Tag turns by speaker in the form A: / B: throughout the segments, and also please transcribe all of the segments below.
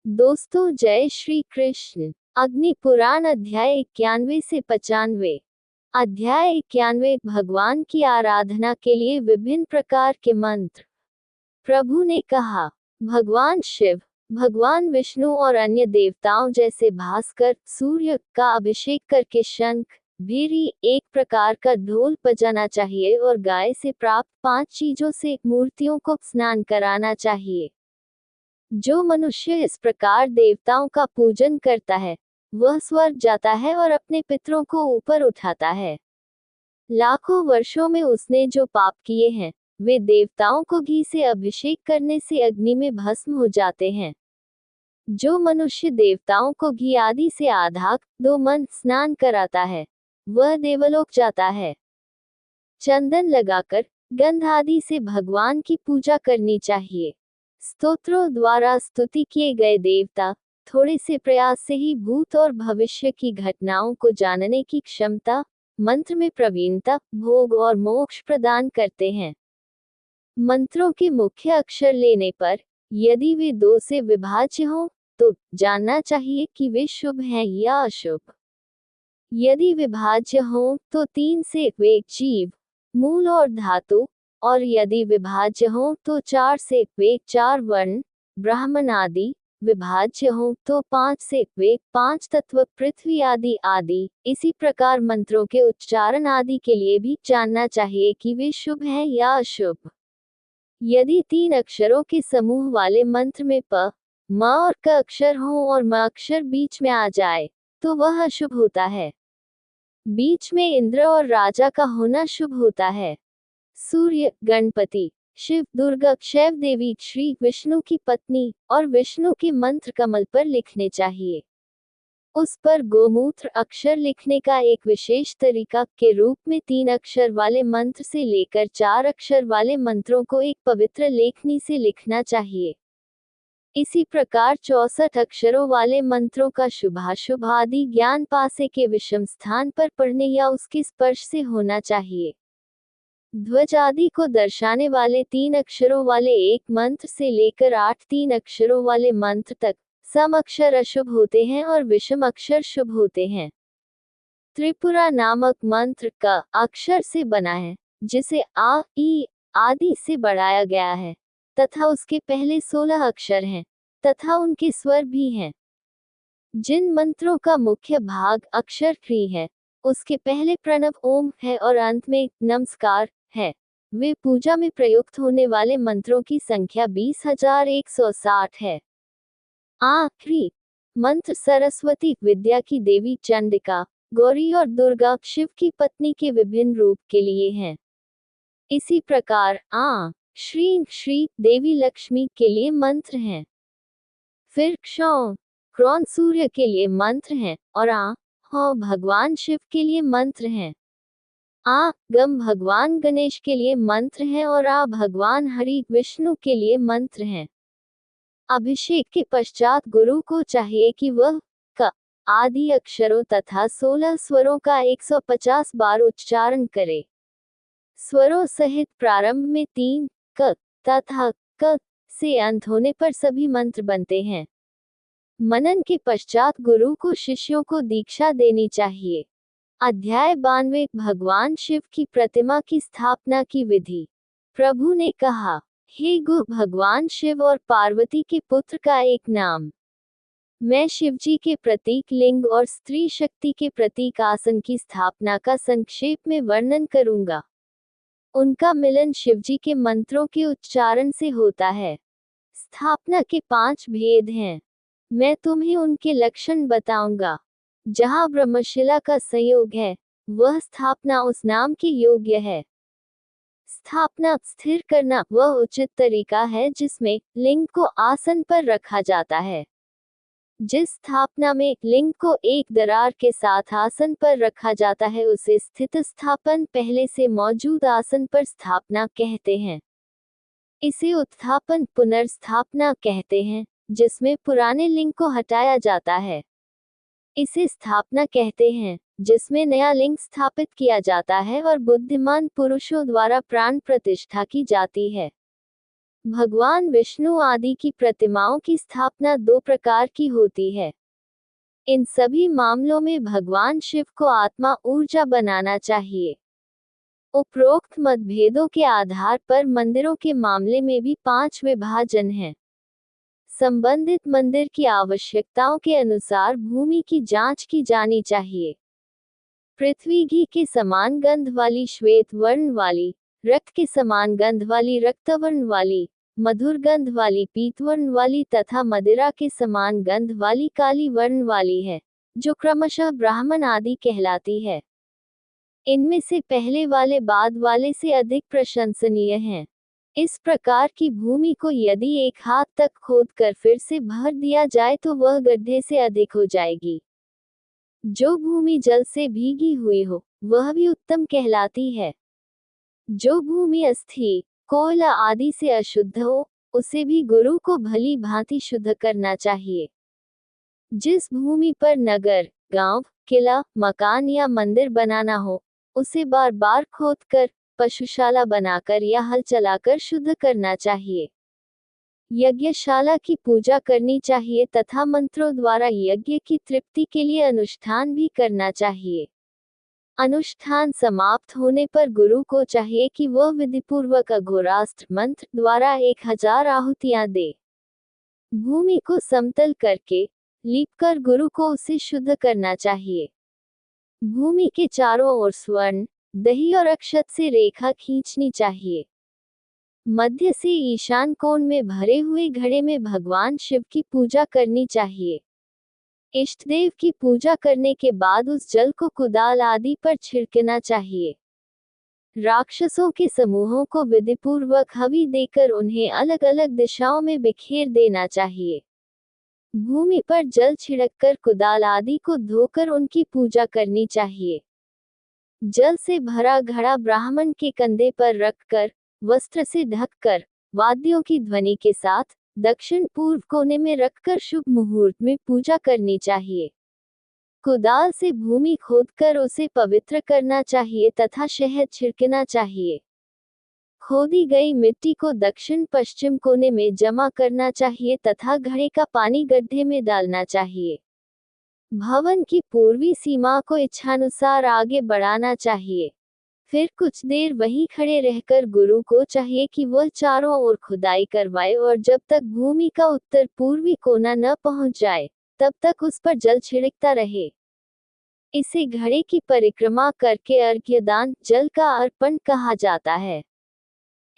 A: दोस्तों जय श्री कृष्ण। अग्नि पुराण अध्याय 91 से 95। अध्याय 91 भगवान की आराधना के लिए विभिन्न प्रकार के मंत्र। प्रभु ने कहा, भगवान शिव, भगवान विष्णु और अन्य देवताओं जैसे भास्कर, सूर्य का अभिषेक करके शंख, भीरी, एक प्रकार का ढोल बजाना चाहिए और गाय से प्राप्त 5 चीजों से मूर्तियों को स्नान कराना चाहिए। जो मनुष्य इस प्रकार देवताओं का पूजन करता है वह स्वर्ग जाता है और अपने पितरों को ऊपर उठाता है। लाखों वर्षों में उसने जो पाप किए हैं वे देवताओं को घी से अभिषेक करने से अग्नि में भस्म हो जाते हैं। जो मनुष्य देवताओं को घी आदि से आधाक 2 मन स्नान कराता है वह देवलोक जाता है। चंदन लगाकर गंध आदि से भगवान की पूजा करनी चाहिए। स्तोत्रों द्वारा स्तुति किए गए देवता थोड़े से प्रयास से ही भूत और भविष्य की घटनाओं को जानने की क्षमता, मंत्र में प्रवीणता, भोग और मोक्ष प्रदान करते हैं। मंत्रों के मुख्य अक्षर लेने पर यदि वे 2 से विभाज्य हों तो जानना चाहिए कि वे शुभ हैं या अशुभ। यदि विभाज्य हों तो 3 से वे जीव, मूल और धातु, और यदि विभाज्य हों तो 4 से वे 4 वर्ण, ब्राह्मण आदि, विभाज्य हों तो 5 से वे 5 तत्व, पृथ्वी आदि आदि। इसी प्रकार मंत्रों के उच्चारण आदि के लिए भी जानना चाहिए कि वे शुभ हैं या अशुभ। यदि 3 अक्षरों के समूह वाले मंत्र में प, म और क अक्षर हों और म अक्षर बीच में आ जाए तो वह अशुभ होता है। बीच में इंद्र और राजा का होना शुभ होता है। सूर्य, गणपति, शिव, दुर्गा, शैव देवी, श्री विष्णु की पत्नी और विष्णु के मंत्र कमल पर लिखने चाहिए। उस पर गोमूत्र अक्षर लिखने का एक विशेष तरीका के रूप में 3 अक्षर वाले मंत्र से लेकर 4 अक्षर वाले मंत्रों को एक पवित्र लेखनी से लिखना चाहिए। इसी प्रकार 64 अक्षरों वाले मंत्रों का शुभाशुभ आदि ज्ञान पासे के विषम स्थान पर पढ़ने या उसके स्पर्श से होना चाहिए। ध्वज आदि को दर्शाने वाले 3 अक्षरों वाले एक मंत्र से लेकर 8 3 अक्षरों वाले मंत्र तक सम अक्षर अशुभ होते हैं और विषम अक्षर शुभ होते हैं। त्रिपुरा नामक मंत्र का अक्षर से बना है जिसे आ, ई आदि से बढ़ाया गया है तथा उसके पहले 16 अक्षर हैं तथा उनके स्वर भी हैं। जिन मंत्रों का मुख्य भाग अक्षर क्री है उसके पहले प्रणव ओम है और अंत में नमस्कार है। वे पूजा में प्रयुक्त होने वाले मंत्रों की संख्या 20,160 है। आखिरी मंत्र सरस्वती विद्या की देवी चंडिका, गौरी और दुर्गा शिव की पत्नी के विभिन्न रूप के लिए हैं। इसी प्रकार श्री श्री देवी लक्ष्मी के लिए मंत्र हैं। फिर क्षौ क्रौन सूर्य के लिए मंत्र हैं और भगवान शिव के लिए मंत्र हैं। गम भगवान गणेश के लिए मंत्र हैं और भगवान हरि विष्णु के लिए मंत्र हैं। अभिषेक के पश्चात गुरु को चाहिए कि वह क आदि अक्षरों तथा 16 स्वरों का 150 बार उच्चारण करे। स्वरों सहित प्रारंभ में 3 क तथा क से अंत होने पर सभी मंत्र बनते हैं। मनन के पश्चात गुरु को शिष्यों को दीक्षा देनी चाहिए। अध्याय 92 भगवान शिव की प्रतिमा की स्थापना की विधि। प्रभु ने कहा, हे गु भगवान शिव और पार्वती के पुत्र का एक नाम। मैं शिवजी के प्रतीक लिंग और स्त्री शक्ति के प्रतीक आसन की स्थापना का संक्षेप में वर्णन करूंगा। उनका मिलन शिवजी के मंत्रों के उच्चारण से होता है। स्थापना के 5 भेद हैं। मैं तुम्हें उनके लक्षण बताऊंगा। जहाँ ब्रह्मशिला का संयोग है वह स्थापना उस नाम के योग्य है। स्थापना स्थिर करना वह उचित तरीका है जिसमें लिंग को आसन पर रखा जाता है। जिस स्थापना में लिंग को एक दरार के साथ आसन पर रखा जाता है उसे स्थित स्थापन, पहले से मौजूद आसन पर स्थापना कहते हैं। इसे उत्थापन, पुनर्स्थापना कहते हैं जिसमें पुराने लिंग को हटाया जाता है। इसे स्थापना कहते हैं जिसमें नया लिंग स्थापित किया जाता है और बुद्धिमान पुरुषों द्वारा प्राण प्रतिष्ठा की जाती है। भगवान विष्णु आदि की प्रतिमाओं की स्थापना दो प्रकार की होती है। इन सभी मामलों में भगवान शिव को आत्मा ऊर्जा बनाना चाहिए। उपरोक्त मतभेदों के आधार पर मंदिरों के मामले में भी 5 विभाजन हैं। संबंधित मंदिर की आवश्यकताओं के अनुसार भूमि की जांच की जानी चाहिए। पृथ्वी घी के समान गंध वाली श्वेत वर्ण वाली, रक्त के समान गंध वाली रक्तवर्ण वाली, मधुर गंध वाली पीतवर्ण वाली तथा मदिरा के समान गंध वाली काली वर्ण वाली है, जो क्रमशः ब्राह्मण आदि कहलाती है। इनमें से पहले वाले बाद वाले से अधिक प्रशंसनीय हैं। इस प्रकार की भूमि को यदि 1 हाथ तक खोदकर फिर से भर दिया जाए तो वह गड्ढे से अधिक हो जाएगी। जो भूमि जल से भीगी हुई हो, वह भी उत्तम कहलाती है। जो भूमि अस्थि, कोयला आदि से अशुद्ध हो, उसे भी गुरु को भली भांति शुद्ध करना चाहिए। जिस भूमि पर नगर, गांव, किला, मकान या मंदिर बनाना हो, उसे बार बार खोदकर, पशुशाला बनाकर या हल चलाकर शुद्ध करना चाहिए। यज्ञशाला की पूजा करनी चाहिए तथा मंत्रों द्वारा यज्ञ की तृप्ति के लिए अनुष्ठान भी करना चाहिए। अनुष्ठान समाप्त होने पर गुरु को चाहिए कि वह विधिपूर्वक अघोरास्त्र मंत्र द्वारा 1000 आहुतियां दे। भूमि को समतल करके, लीपकर गुरु को उसे शुद्ध करना चाहिए। भूमि के चारों ओर स्वर्ण, दही और अक्षत से रेखा खींचनी चाहिए। मध्य से ईशान कोण में भरे हुए घड़े में भगवान शिव की पूजा करनी चाहिए। इष्टदेव की पूजा करने के बाद उस जल को कुदाल आदि पर छिड़कना चाहिए। राक्षसों के समूहों को विधिपूर्वक हवि देकर उन्हें अलग अलग दिशाओं में बिखेर देना चाहिए। भूमि पर जल छिड़ककर कुदाल आदि को धोकर उनकी पूजा करनी चाहिए। जल से भरा घड़ा ब्राह्मण के कंधे पर रखकर, वस्त्र से ढककर, वाद्यों की ध्वनि के साथ, दक्षिण पूर्व कोने में रखकर शुभ मुहूर्त में पूजा करनी चाहिए। कुदाल से भूमि खोदकर उसे पवित्र करना चाहिए तथा शहद छिड़कना चाहिए। खोदी गई मिट्टी को दक्षिण पश्चिम कोने में जमा करना चाहिए तथा घड़े का पानी गड्ढे में डालना चाहिए। भवन की पूर्वी सीमा को इच्छानुसार आगे बढ़ाना चाहिए। फिर कुछ देर वहीं खड़े रहकर गुरु को चाहिए कि वह चारों ओर खुदाई करवाए और जब तक भूमि का उत्तर पूर्वी कोना न पहुंच जाए, तब तक उस पर जल छिड़कता रहे। इसे घड़े की परिक्रमा करके अर्घ्यदान, जल का अर्पण कहा जाता है।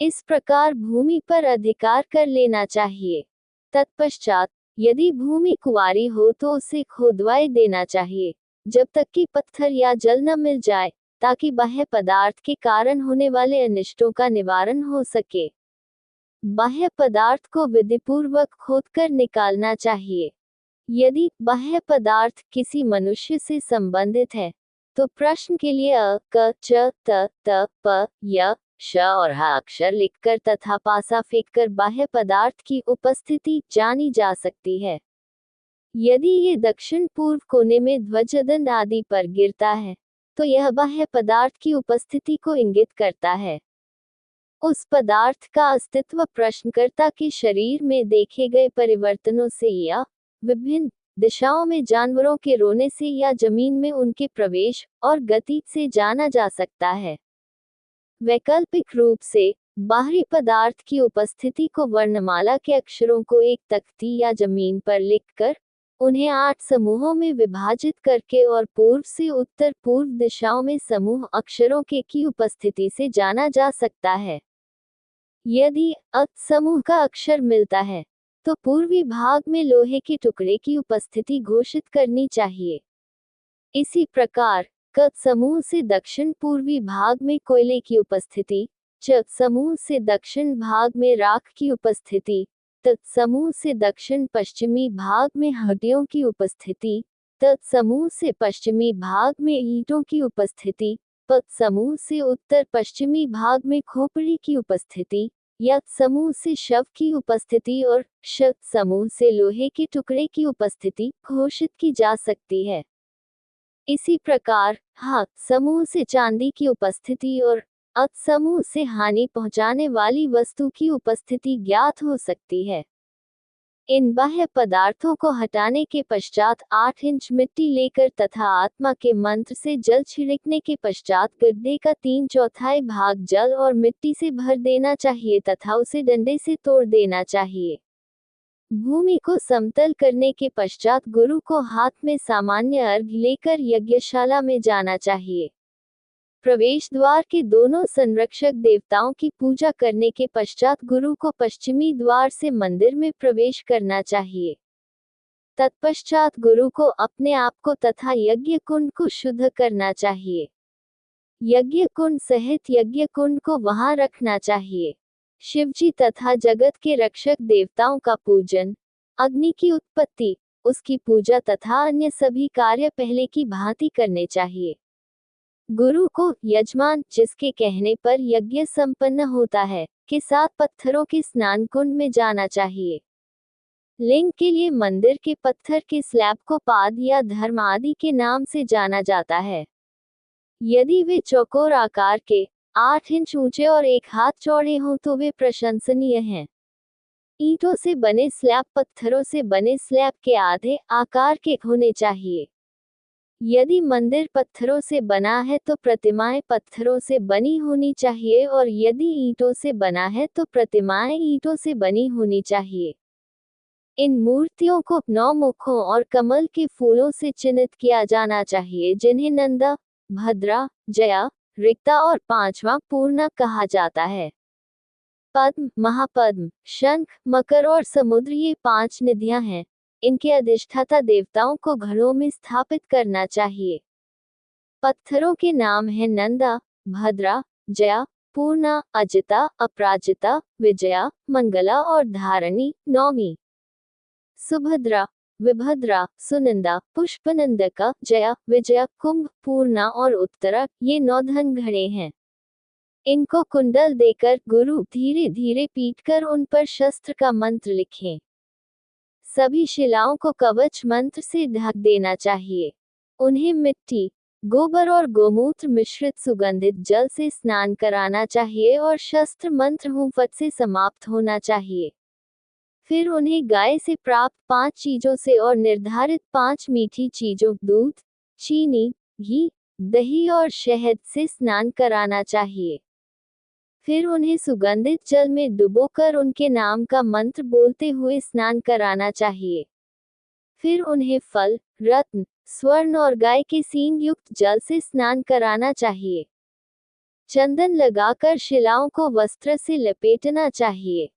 A: इस प्रकार भूमि पर अधिकार कर लेना चाहिए। तत्पश्चात यदि भूमि कुंवारी हो तो उसे खोदवाए देना चाहिए, जब तक कि पत्थर या जल न मिल जाए, ताकि बाह्य पदार्थ के कारण होने वाले अनिष्टों का निवारण हो सके। बाह्य पदार्थ को विधिपूर्वक खोदकर निकालना चाहिए। यदि बाह्य पदार्थ किसी मनुष्य से संबंधित है, तो प्रश्न के लिए अ, क, च, त, प, य, श और ह अक्षर लिखकर तथा पासा फेंककर बाह्य पदार्थ की उपस्थिति जानी जा सकती है। यदि ये दक्षिण पूर्व कोने में ध्वजदंड आदि पर गिरता है, तो यह बाह्य पदार्थ की उपस्थिति को इंगित करता है। उस पदार्थ का अस्तित्व प्रश्नकर्ता के शरीर में देखे गए परिवर्तनों से या विभिन्न दिशाओं में जानवरों के रोने से या जमीन में उनके प्रवेश और गति से जाना जा सकता है। वैकल्पिक रूप से बाहरी पदार्थ की उपस्थिति को वर्णमाला के अक्षरों को एक तख्ती या जमीन पर लिखकर, उन्हें 8 समूहों में विभाजित करके और पूर्व से उत्तर पूर्व दिशाओं में समूह अक्षरों के की उपस्थिति से जाना जा सकता है। यदि अ समूह का अक्षर मिलता है, तो पूर्वी भाग में लोहे के टुकड़े की उपस्थिति घोषित करनी चाहिए। इसी प्रकार क समूह से दक्षिण पूर्वी भाग में कोयले की उपस्थिति, च समूह से दक्षिण भाग में राख की उपस्थिति, त समूह से दक्षिण पश्चिमी भाग में हड्डियों की उपस्थिति, त समूह से पश्चिमी भाग में ईंटों की उपस्थिति, प समूह से उत्तर पश्चिमी भाग में खोपड़ी की उपस्थिति, या समूह से शव की उपस्थिति और श समूह से लोहे के टुकड़े की उपस्थिति घोषित की जा सकती है। इसी प्रकार ह समूह से चांदी की उपस्थिति और समूह से हानि पहुंचाने वाली वस्तु की उपस्थिति ज्ञात हो सकती है। इन बाह्य पदार्थों को हटाने के पश्चात 8 इंच मिट्टी लेकर तथा आत्मा के मंत्र से जल छिड़कने के पश्चात गड्ढे का 3/4 भाग जल और मिट्टी से भर देना चाहिए तथा उसे डंडे से तोड़ देना चाहिए। भूमि को समतल करने के पश्चात गुरु को हाथ में सामान्य अर्घ्य लेकर यज्ञशाला में जाना चाहिए। प्रवेश द्वार के दोनों संरक्षक देवताओं की पूजा करने के पश्चात गुरु को पश्चिमी द्वार से मंदिर में प्रवेश करना चाहिए। तत्पश्चात गुरु को अपने आप को तथा यज्ञ कुंड को शुद्ध करना चाहिए। यज्ञ कुंड सहित यज्ञ कुंड को वहां रखना चाहिए। शिवजी तथा जगत के रक्षक देवताओं का पूजन, अग्नि की उत्पत्ति, उसकी पूजा तथा अन्य सभी कार्य पहले की भांति करने चाहिए। गुरु को यजमान, जिसके कहने पर यज्ञ संपन्न होता है, के साथ पत्थरों के स्नान कुंड में जाना चाहिए। लिंग के लिए मंदिर के पत्थर के स्लैब को पाद या धर्म आदि के नाम से जाना जाता है। यदि वे चौकोर आकार के 8 इंच ऊंचे और 1 हाथ चौड़े हों तो वे प्रशंसनीय हैं। ईंटों से बने स्लैब पत्थरों से बने स्लैब के आधे आकार के होने चाहिए। यदि मंदिर पत्थरों से बना है तो प्रतिमाएं पत्थरों से बनी होनी चाहिए और यदि ईंटों से बना है तो प्रतिमाएं ईंटों से बनी होनी चाहिए। इन मूर्तियों को 9 मुखों और कमल के फूलों से चिन्हित किया जाना चाहिए, जिन्हें नंदा, भद्रा, जया, रिक्ता और 5वां पूर्णा कहा जाता है। पद्म, महापद्म, शंख, मकर और समुद्र ये 5 निधियां हैं। इनके अधिष्ठाता देवताओं को घड़ों में स्थापित करना चाहिए। पत्थरों के नाम हैं नंदा, भद्रा, जया, पूर्णा, अजिता, अपराजिता, विजया, मंगला और धारणी, नौमी। सुभद्रा, विभद्रा, सुनंदा, पुष्पनंदका, जया, विजया, कुंभ, पूर्णा और उत्तरा ये 9 धन घड़े हैं। इनको कुंडल देकर गुरु धीरे धीरे पीटकर उन पर शस्त्र का मंत्र लिखें। सभी शिलाओं को कवच मंत्र से ढक देना चाहिए। उन्हें मिट्टी, गोबर और गोमूत्र मिश्रित सुगंधित जल से स्नान कराना चाहिए और शस्त्र मंत्र हुंफट से समाप्त होना चाहिए। फिर उन्हें गाय से प्राप्त 5 चीजों से और निर्धारित 5 मीठी चीजों दूध, चीनी, घी, दही और शहद से स्नान कराना चाहिए। फिर उन्हें सुगंधित जल में डुबोकर उनके नाम का मंत्र बोलते हुए स्नान कराना चाहिए। फिर उन्हें फल, रत्न, स्वर्ण और गाय के सींग युक्त जल से स्नान कराना चाहिए। चंदन लगाकर शिलाओं को वस्त्र से लपेटना चाहिए।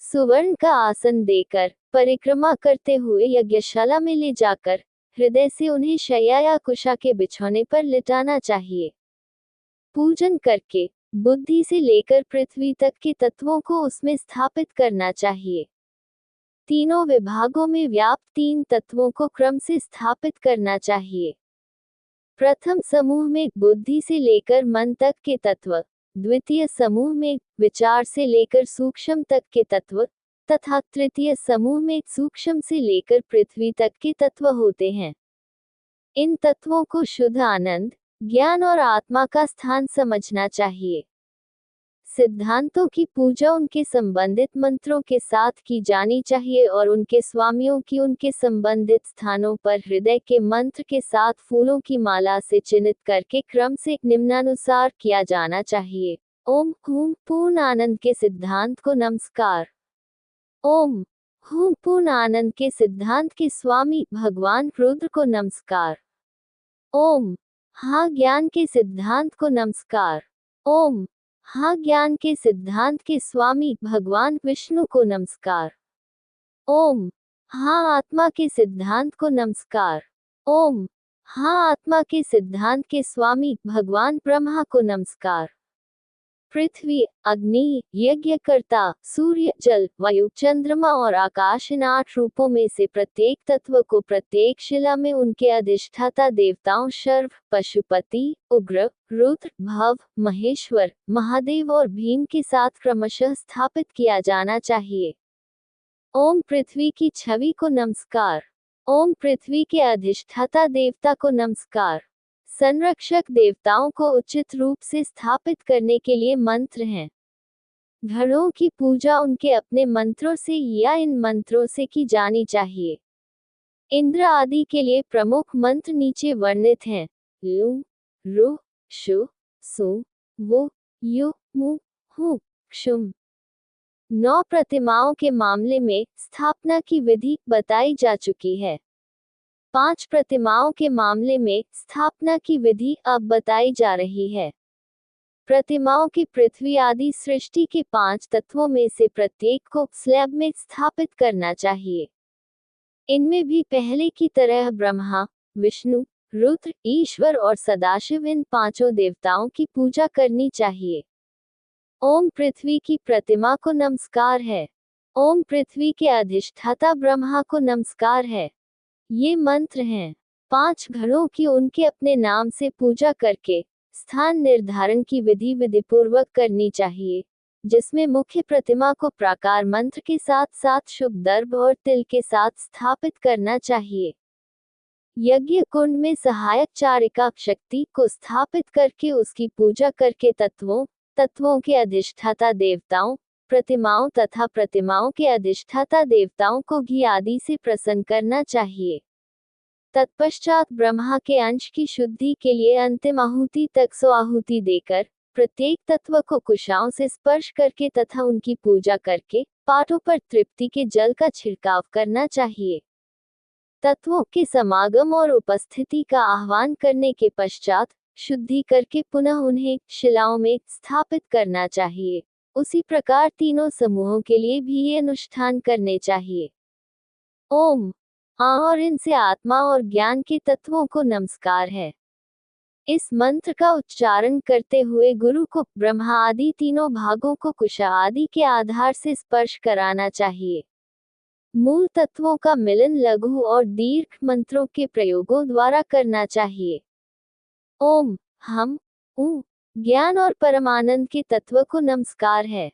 A: सुवर्ण का आसन देकर परिक्रमा करते हुए यज्ञशाला में ले जाकर हृदय से उन्हें शय्या या कुशा के बिछौने पर लिटाना चाहिए। पूजन करके बुद्धि से लेकर पृथ्वी तक के तत्वों को उसमें स्थापित करना चाहिए। तीनों विभागों में व्याप्त 3 तत्वों को क्रम से स्थापित करना चाहिए। प्रथम समूह में बुद्धि से लेकर मन तक के तत्व, द्वितीय समूह में विचार से लेकर सूक्ष्म तक के तत्व तथा तृतीय समूह में सूक्ष्म से लेकर पृथ्वी तक के तत्व होते हैं। इन तत्वों को शुद्ध आनंद, ज्ञान और आत्मा का स्थान समझना चाहिए। सिद्धांतों की पूजा उनके संबंधित मंत्रों के साथ की जानी चाहिए और उनके स्वामियों की उनके संबंधित स्थानों पर हृदय के मंत्र के साथ फूलों की माला से चिन्हित करके क्रम से निम्नानुसार किया जाना चाहिए। ओम हूम पूर्ण आनंद के सिद्धांत को नमस्कार। ओम हूम पूर्ण आनंद के सिद्धांत के स्वामी भगवान रुद्र को नमस्कार। ओम हाँ ज्ञान के सिद्धांत को नमस्कार। ओम हाँ ज्ञान के सिद्धांत के स्वामी भगवान विष्णु को नमस्कार। ओम हाँ आत्मा के सिद्धांत को नमस्कार। ओम हाँ आत्मा के सिद्धांत के स्वामी भगवान ब्रह्मा को नमस्कार। पृथ्वी, अग्नि, यज्ञकर्ता, सूर्य, जल, वायु, चंद्रमा और आकाश इन 8 रूपों में से प्रत्येक तत्व को प्रत्येक शिला में उनके अधिष्ठाता देवताओं शर्व, पशुपति, उग्र, रुद्र, भव, महेश्वर, महादेव और भीम के साथ क्रमशः स्थापित किया जाना चाहिए। ओम पृथ्वी की छवि को नमस्कार। ओम पृथ्वी के अधिष्ठाता देवता को नमस्कार। संरक्षक देवताओं को उचित रूप से स्थापित करने के लिए मंत्र हैं। घड़ों की पूजा उनके अपने मंत्रों से या इन मंत्रों से की जानी चाहिए। इंद्र आदि के लिए प्रमुख मंत्र नीचे वर्णित हैं। लू, रु, शु, सु, वो, यु, मु, हु, क्षुम। 9 प्रतिमाओं के मामले में स्थापना की विधि बताई जा चुकी है। 5 प्रतिमाओं के मामले में स्थापना की विधि अब बताई जा रही है। प्रतिमाओं की पृथ्वी आदि सृष्टि के 5 तत्वों में से प्रत्येक को स्लैब में स्थापित करना चाहिए। इनमें भी पहले की तरह ब्रह्मा, विष्णु, रुद्र, ईश्वर और सदाशिव इन 5 देवताओं की पूजा करनी चाहिए। ओम पृथ्वी की प्रतिमा को नमस्कार है। ओम पृथ्वी के अधिष्ठाता ब्रह्मा को नमस्कार है। ये मंत्र हैं। 5 घड़ों की उनके अपने नाम से पूजा करके स्थान निर्धारण की विधि विधिपूर्वक करनी चाहिए, जिसमें मुख्य प्रतिमा को प्राकार मंत्र के साथ साथ शुभ दर्भ और तिल के साथ स्थापित करना चाहिए। यज्ञ कुंड में सहायक चारिका शक्ति को स्थापित करके उसकी पूजा करके तत्वों के अधिष्ठाता देवताओं, प्रतिमाओं तथा प्रतिमाओं के अधिष्ठाता देवताओं को घी आदि से प्रसन्न करना चाहिए। तत्पश्चात ब्रह्मा के अंश की शुद्धि के लिए अंतिम आहुति तक 100 आहुति देकर प्रत्येक तत्व को कुशाओं से स्पर्श करके तथा उनकी पूजा करके पाटों पर तृप्ति के जल का छिड़काव करना चाहिए। तत्वों के समागम और उपस्थिति का आह्वान करने के पश्चात शुद्धि करके पुनः उन्हें शिलाओं में स्थापित करना चाहिए। उसी प्रकार तीनों समूहों के लिए भी ये अनुष्ठान करने चाहिए। ओम और इनसे आत्मा और ज्ञान के तत्वों को नमस्कार है। इस मंत्र का उच्चारण करते हुए गुरु को ब्रह्मा आदि तीनों भागों को कुशा आदि के आधार से स्पर्श कराना चाहिए। मूल तत्वों का मिलन लघु और दीर्घ मंत्रों के प्रयोगों द्वारा करना चाहिए। ओम, हम, उ, ज्ञान और परमानंद के तत्व को नमस्कार है।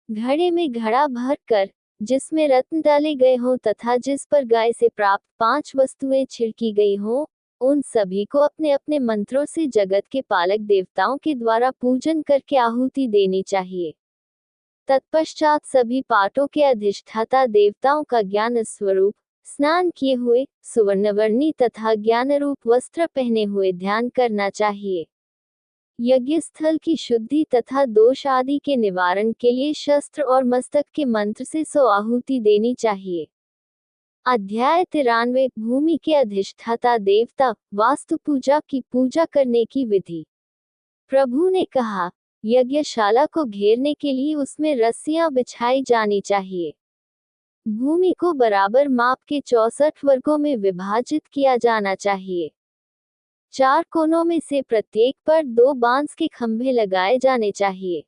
A: घड़े में घड़ा भर कर जिसमें रत्न डाले गए हों तथा जिस पर गाय से प्राप्त 5 वस्तुएं छिड़की गई हों, उन सभी को अपने अपने मंत्रों से जगत के पालक देवताओं के द्वारा पूजन करके आहुति देनी चाहिए। तत्पश्चात सभी पाटों के अधिष्ठाता देवताओं का ज्ञान स्वरूप स्नान किए हुए सुवर्णवर्णी तथा ज्ञान रूप वस्त्र पहने हुए ध्यान करना चाहिए। यज्ञ स्थल की शुद्धि तथा दोष आदि के निवारण के लिए शस्त्र और मस्तक के मंत्र से 100 आहुति देनी चाहिए। अध्याय 93 भूमि के अधिष्ठाता देवता वास्तु पूजा की पूजा करने की विधि। प्रभु ने कहा, यज्ञशाला को घेरने के लिए उसमें रस्सियां बिछाई जानी चाहिए। भूमि को बराबर माप के 64 वर्गों में विभाजित किया जाना चाहिए। 4 कोनों में से प्रत्येक पर 2 बांस के खंभे लगाए जाने चाहिए।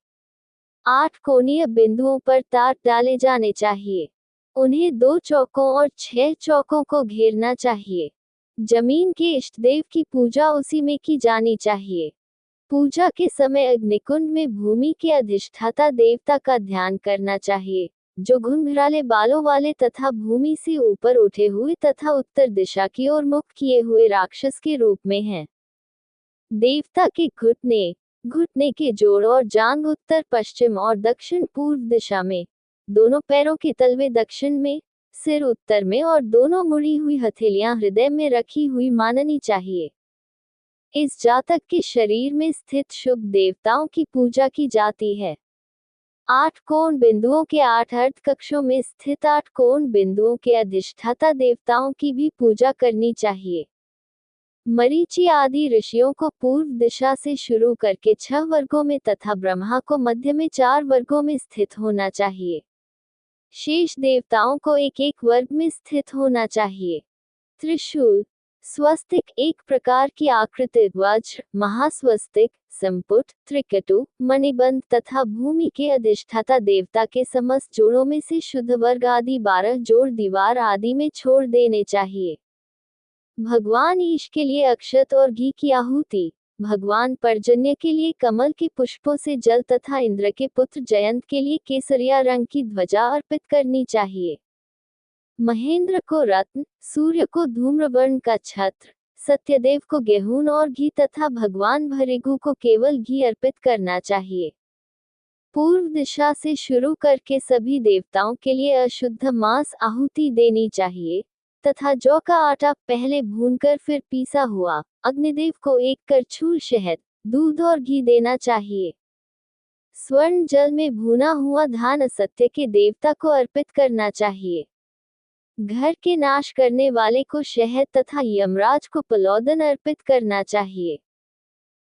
A: 8 कोणीय बिंदुओं पर तार डाले जाने चाहिए। उन्हें 2 चौकों और 6 चौकों को घेरना चाहिए। जमीन के इष्टदेव की पूजा उसी में की जानी चाहिए। पूजा के समय अग्निकुंड में भूमि के अधिष्ठाता देवता का ध्यान करना चाहिए, जो घुंघराले बालों वाले तथा भूमि से ऊपर उठे हुए तथा उत्तर दिशा की ओर मुख किए हुए राक्षस के रूप में हैं। देवता के घुटने के जोड़ और जांघ उत्तर पश्चिम और दक्षिण पूर्व दिशा में, दोनों पैरों के तलवे दक्षिण में, सिर उत्तर में और दोनों मुड़ी हुई हथेलियां हृदय में रखी हुई माननी चाहिए। इस जातक के शरीर में स्थित शुभ देवताओं की पूजा की जाती है। 8 कोण बिंदुओं के 8 अर्ध कक्षों में स्थित 8 कोण बिंदुओं के अधिष्ठाता देवताओं की भी पूजा करनी चाहिए। मरीचि आदि ऋषियों को पूर्व दिशा से शुरू करके 6 वर्गों में तथा ब्रह्मा को मध्य में 4 वर्गों में स्थित होना चाहिए। शेष देवताओं को एक एक वर्ग में स्थित होना चाहिए। त्रिशूल, स्वस्तिक एक प्रकार की आकृति, वज्र, महास्वस्तिक, संपुट, त्रिकटु, मणिबंध तथा भूमि के अधिष्ठाता देवता के समस्त जोड़ों में से शुद्ध वर्ग आदि 12 जोड़ दीवार आदि में छोड़ देने चाहिए। भगवान ईश के लिए अक्षत और घी की आहुति, भगवान पर्जन्य के लिए कमल के पुष्पों से जल तथा इंद्र के पुत्र जयंत के लिए केसरिया रंग की ध्वजा अर्पित करनी चाहिए। महेंद्र को रत्न, सूर्य को धूम्रवर्ण का छत्र, सत्यदेव को गेहूं और घी तथा भगवान भृगु को केवल घी अर्पित करना चाहिए। पूर्व दिशा से शुरू करके सभी देवताओं के लिए अशुद्ध मांस आहुति देनी चाहिए तथा जौ का आटा पहले भूनकर फिर पीसा हुआ अग्निदेव को एक करछुल शहद, दूध और घी देना चाहिए। स्वर्ण जल में भुना हुआ धान असत्य के देवता को अर्पित करना चाहिए। घर के नाश करने वाले को शहद तथा यमराज को पलौदन अर्पित करना चाहिए।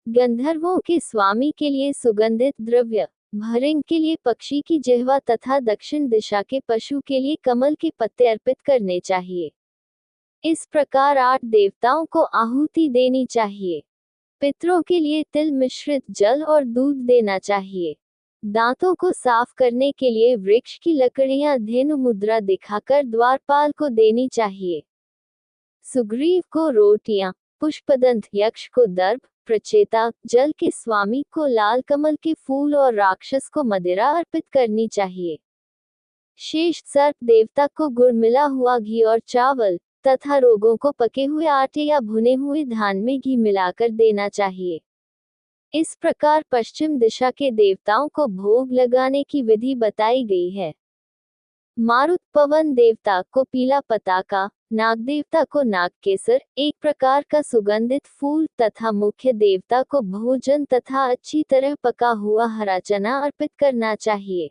A: गंधर्वों के स्वामी के लिए सुगंधित द्रव्य, भृंग के लिए पक्षी की जिह्वा तथा दक्षिण दिशा के पशु के लिए कमल के पत्ते अर्पित करने चाहिए। इस प्रकार 8 देवताओं को आहुति देनी चाहिए। पितरों के लिए तिल मिश्रित जल और दूध देना चाहिए। दांतों को साफ करने के लिए वृक्ष की लकड़ियां धेनु मुद्रा दिखाकर द्वारपाल को देनी चाहिए। सुग्रीव को रोटियां, पुष्पदंत यक्ष को दर्भ, प्रचेता जल के स्वामी को लाल कमल के फूल और राक्षस को मदिरा अर्पित करनी चाहिए। शेष सर्प देवता को गुड़ मिला हुआ घी और चावल तथा रोगों को पके हुए आटे या भुने हुए धान में घी मिलाकर देना चाहिए। इस प्रकार पश्चिम दिशा के देवताओं को भोग लगाने की विधि बताई गई है। मारुत पवन देवता को पीला पताका, नाग देवता को नाग केसर, एक प्रकार का सुगंधित फूल तथा मुख्य देवता को भोजन तथा अच्छी तरह पका हुआ हरा चना अर्पित करना चाहिए।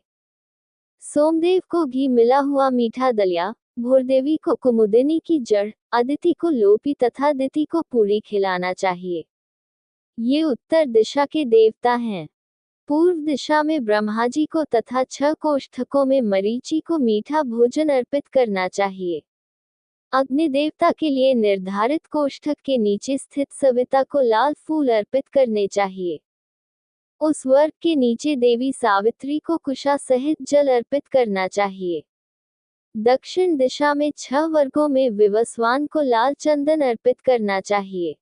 A: सोमदेव को घी मिला हुआ मीठा दलिया, भूरदेवी को कुमुदिनी की जड़, अदिति को लोपी तथा दिति को पूरी खिलाना चाहिए। ये उत्तर दिशा के देवता हैं। पूर्व दिशा में ब्रह्मा जी को तथा 6 कोष्ठकों में मरीचि को मीठा भोजन अर्पित करना चाहिए। अग्नि देवता के लिए निर्धारित कोष्ठक के नीचे स्थित सविता को लाल फूल अर्पित करने चाहिए। उस वर्ग के नीचे देवी सावित्री को कुशा सहित जल अर्पित करना चाहिए। दक्षिण दिशा में 6 वर्गों में विवस्वान को लाल चंदन अर्पित करना चाहिए।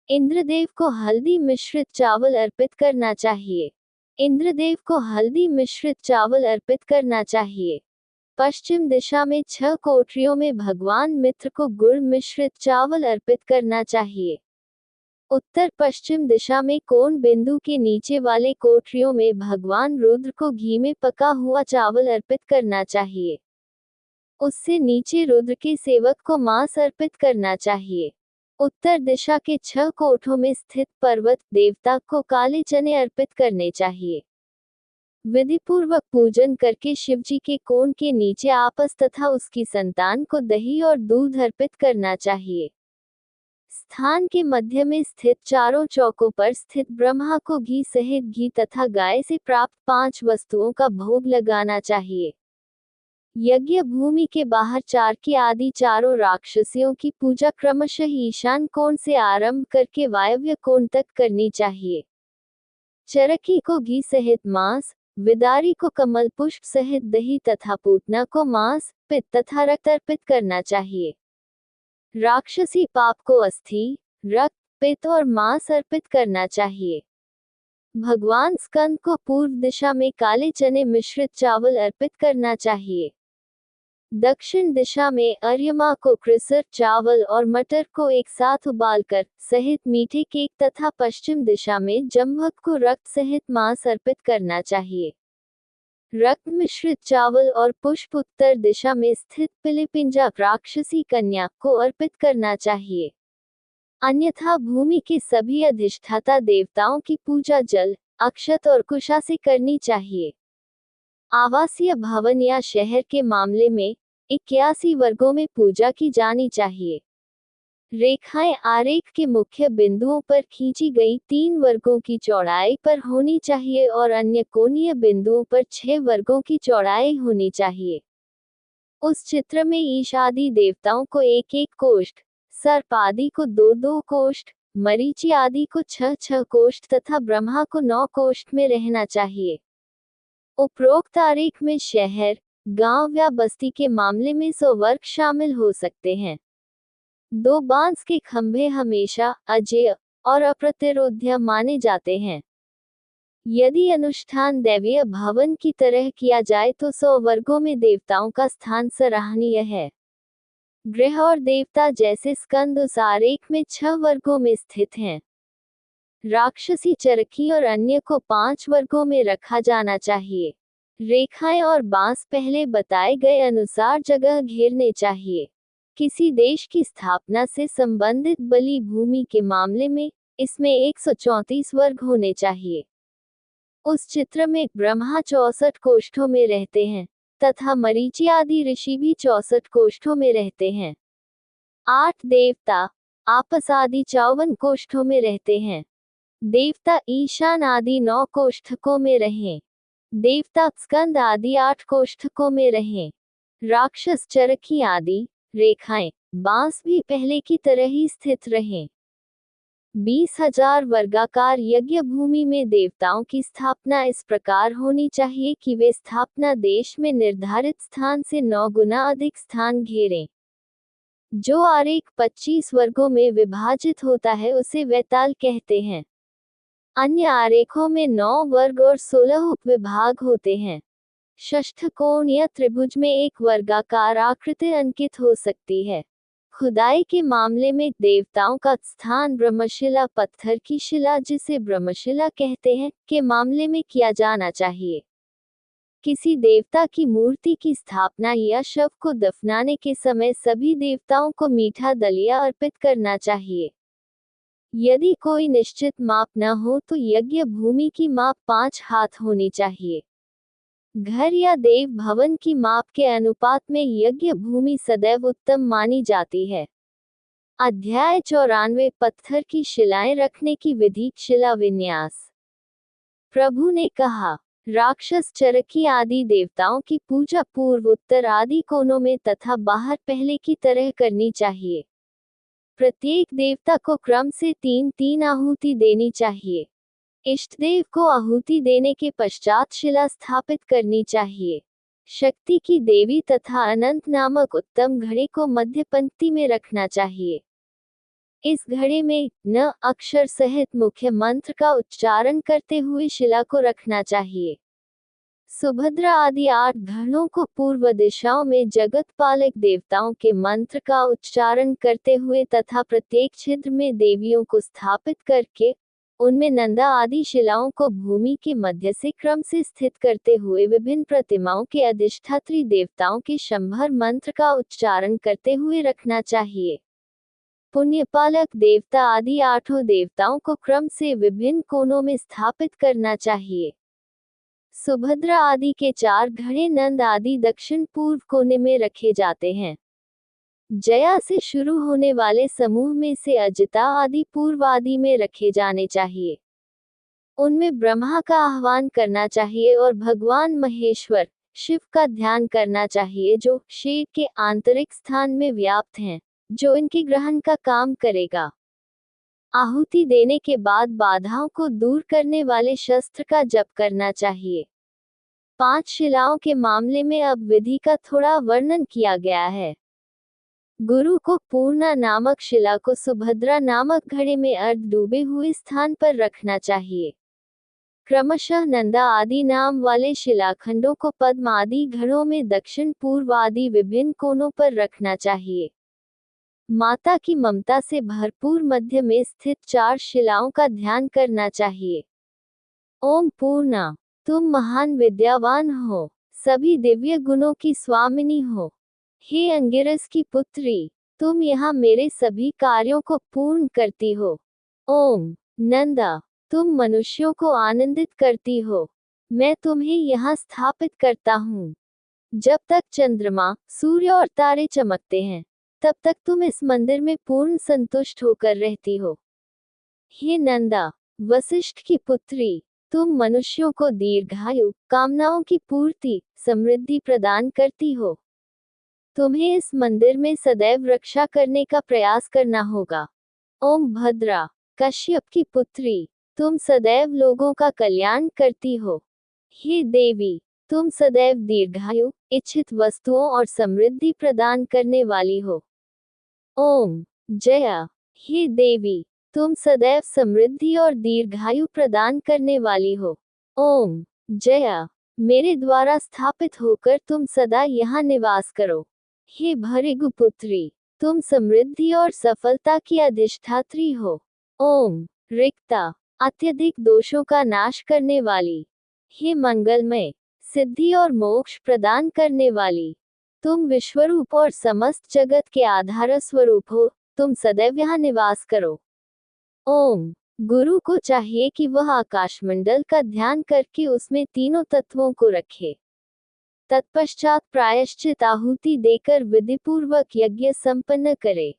A: इंद्रदेव को हल्दी मिश्रित चावल अर्पित करना चाहिए। इंद्रदेव को हल्दी मिश्रित चावल अर्पित करना चाहिए। पश्चिम दिशा में 6 कोठरियों में भगवान मित्र को गुड़ मिश्रित चावल अर्पित करना चाहिए। उत्तर पश्चिम दिशा में कोण बिंदु के नीचे वाले कोठरियों में भगवान रुद्र को घी में पका हुआ चावल अर्पित करना चाहिए। उससे नीचे रुद्र के सेवक को मांस अर्पित करना चाहिए। उत्तर दिशा के 6 कोठों में स्थित पर्वत देवता को काले चने अर्पित करने चाहिए। विधिपूर्वक पूजन करके शिवजी के कोण के नीचे आपस तथा उसकी संतान को दही और दूध अर्पित करना चाहिए। स्थान के मध्य में स्थित चारों चौकों पर स्थित ब्रह्मा को घी सहित घी तथा गाय से प्राप्त 5 वस्तुओं का भोग लगाना चाहिए। यज्ञ भूमि के बाहर 4 की आदि चारों राक्षसियों की पूजा क्रमशः ईशान कोण से आरंभ करके वायव्य कोण तक करनी चाहिए। चरकी को घी सहित मांस, विदारी को कमल पुष्प सहित दही तथा पूतना को मांस, पित्त तथा रक्त अर्पित करना चाहिए। राक्षसी पाप को अस्थि, रक्त, पित्त और मांस अर्पित करना चाहिए। भगवान स्कंद को पूर्व दिशा में काले चने मिश्रित चावल अर्पित करना चाहिए। दक्षिण दिशा में अर्यमा को कृसर चावल और मटर को एक साथ उबालकर सहित मीठे केक तथा पश्चिम दिशा में जम्भक को रक्त सहित मांस अर्पित करना चाहिए। रक्त मिश्रित चावल और पुष्प उत्तर दिशा में स्थित पिलिपिंजा राक्षसी कन्या को अर्पित करना चाहिए। अन्यथा भूमि के सभी अधिष्ठाता देवताओं की पूजा जल, अक्षत और कुशा से करनी चाहिए। आवासीय भवन या शहर के मामले में 81 वर्गों में पूजा की जानी चाहिए। रेखाएं आरेख के मुख्य बिंदुओं पर खींची गई 3 वर्गों की चौड़ाई पर होनी चाहिए और अन्य कोणीय बिंदुओं पर 6 वर्गों की चौड़ाई होनी चाहिए। उस चित्र में ईश आदि देवताओं को 1-1 कोष्ठ, सर्प आदि को 2-2 कोष्ठ, मरीचि आदि को 6-6 कोष्ठ तथा ब्रह्मा को 9 कोष्ठ में रहना चाहिए। उपरोक्त आरेख में शहर, गांव या बस्ती के मामले में 100 वर्ग शामिल हो सकते हैं। 2 बांस के खंभे हमेशा अजेय और अप्रतिरोध्य माने जाते हैं। यदि अनुष्ठान दैवीय भवन की तरह किया जाए तो 100 वर्गों में देवताओं का स्थान सराहनीय है। ग्रह और देवता जैसे स्कंद उस आरेख में 6 वर्गों में स्थित हैं। राक्षसी, चरखी और अन्य को 5 वर्गों में रखा जाना चाहिए। रेखाएं और बांस पहले बताए गए अनुसार जगह घेरने चाहिए। किसी देश की स्थापना से संबंधित बलि भूमि के मामले में इसमें 134 वर्ग होने चाहिए। उस चित्र में ब्रह्मा 64 कोष्ठों में रहते हैं तथा मरीचि आदि ऋषि भी 64 कोष्ठों में रहते हैं। 8 देवता आपस आदि 54 कोष्ठों में रहते हैं। देवता ईशान आदि 9 कोष्ठकों में रहें। देवता स्कंद आदि 8 कोष्ठकों में रहें। राक्षस, चरखी आदि रेखाएं, बांस भी पहले की तरह ही स्थित रहें। 20,000 वर्गाकार यज्ञ भूमि में देवताओं की स्थापना इस प्रकार होनी चाहिए कि वे स्थापना देश में निर्धारित स्थान से 9 गुना अधिक स्थान घेरें। जो आरेख 25 वर्गों में विभाजित होता है उसे वैताल कहते हैं। अन्य आरेखों में 9 वर्ग और 16 उपविभाग होते हैं। षष्ठकोण या त्रिभुज में एक वर्गाकार आकृति अंकित हो सकती है। खुदाई के मामले में देवताओं का स्थान ब्रह्मशिला, पत्थर की शिला जिसे ब्रह्मशिला कहते हैं, के मामले में किया जाना चाहिए। किसी देवता की मूर्ति की स्थापना या शव को दफनाने के समय सभी देवताओं को मीठा दलिया अर्पित करना चाहिए। यदि कोई निश्चित माप न हो तो यज्ञ भूमि की माप 5 हाथ होनी चाहिए। घर या देव भवन की माप के अनुपात में यज्ञ भूमि सदैव उत्तम मानी जाती है। अध्याय 94 पत्थर की शिलाएं रखने की विधि। शिला विन्यास। प्रभु ने कहा, राक्षस, चरकी आदि देवताओं की पूजा पूर्व उत्तर आदि कोनों में तथा बाहर पहले की तरह करनी चाहिए। प्रत्येक देवता को क्रम से 3-3 आहुति देनी चाहिए। इष्टदेव को आहुति देने के पश्चात शिला स्थापित करनी चाहिए। शक्ति की देवी तथा अनंत नामक उत्तम घड़े को मध्य पंक्ति में रखना चाहिए। इस घड़े में न अक्षर सहित मुख्य मंत्र का उच्चारण करते हुए शिला को रखना चाहिए। सुभद्रा आदि 8 घड़ों को पूर्व दिशाओं में जगत पालक देवताओं के मंत्र का उच्चारण करते हुए तथा प्रत्येक छिद्र में देवियों को स्थापित करके उनमें नंदा आदि शिलाओं को भूमि के मध्य से क्रम से स्थित करते हुए विभिन्न प्रतिमाओं के अधिष्ठात्री देवताओं के शंभर मंत्र का उच्चारण करते हुए रखना चाहिए। पुण्यपालक देवता आदि 8 देवताओं को क्रम से विभिन्न कोनों में स्थापित करना चाहिए। सुभद्रा आदि के 4 घड़े नंद आदि दक्षिण पूर्व कोने में रखे जाते हैं। जया से शुरू होने वाले समूह में से अजिता आदि पूर्व आदि में रखे जाने चाहिए। उनमें ब्रह्मा का आह्वान करना चाहिए और भगवान महेश्वर शिव का ध्यान करना चाहिए जो शेर के आंतरिक स्थान में व्याप्त हैं, जो इनके ग्रहण का काम करेगा। आहुति देने के बाद बाधाओं को दूर करने वाले शस्त्र का जप करना चाहिए। 5 शिलाओं के मामले में अब विधि का थोड़ा वर्णन किया गया है। गुरु को पूर्णा नामक शिला को सुभद्रा नामक घड़े में अर्ध डूबे हुए स्थान पर रखना चाहिए। क्रमशः नंदा आदि नाम वाले शिलाखंडों को पद्म आदि घड़ों में दक्षिण पूर्व आदि विभिन्न कोनों पर रखना चाहिए। माता की ममता से भरपूर मध्य में स्थित 4 शिलाओं का ध्यान करना चाहिए। ओम पूर्णा, तुम महान विद्यावान हो, सभी दिव्य गुणों की स्वामिनी हो। हे अंगिरस की पुत्री, तुम यहाँ मेरे सभी कार्यों को पूर्ण करती हो। ओम नंदा, तुम मनुष्यों को आनंदित करती हो। मैं तुम्हें यहाँ स्थापित करता हूँ। जब तक चंद्रमा, सूर्य और तारे चमकते हैं, तब तक तुम इस मंदिर में पूर्ण संतुष्ट होकर रहती हो। हे नंदा, वशिष्ठ की पुत्री, तुम मनुष्यों को दीर्घायु, कामनाओं की पूर्ति, समृद्धि प्रदान करती हो। तुम्हें इस मंदिर में सदैव रक्षा करने का प्रयास करना होगा। ओम भद्रा, कश्यप की पुत्री, तुम सदैव लोगों का कल्याण करती हो। हे देवी, तुम सदैव दीर्घायु, इच्छित वस्तुओं और समृद्धि प्रदान करने वाली हो। ओम जया, हे देवी, तुम सदैव समृद्धि और दीर्घायु प्रदान करने वाली हो। ओम जया, मेरे द्वारा स्थापित होकर तुम सदा यहाँ निवास करो। हे भृगुपुत्री, तुम समृद्धि और सफलता की अधिष्ठात्री हो। ओम। रिक्ता, अत्यधिक दोषों का नाश करने वाली। हे मंगलमय, सिद्धि और मोक्ष प्रदान करने वाली, तुम विश्वरूप और समस्त जगत के आधार स्वरूप हो, तुम सदैव यहाँ निवास करो। ओम। गुरु को चाहिए कि वह आकाशमंडल का ध्यान करके उसमें तीनों तत्वों को रखे। तत्पश्चात प्रायश्चित आहुति देकर विधिपूर्वक यज्ञ संपन्न करे।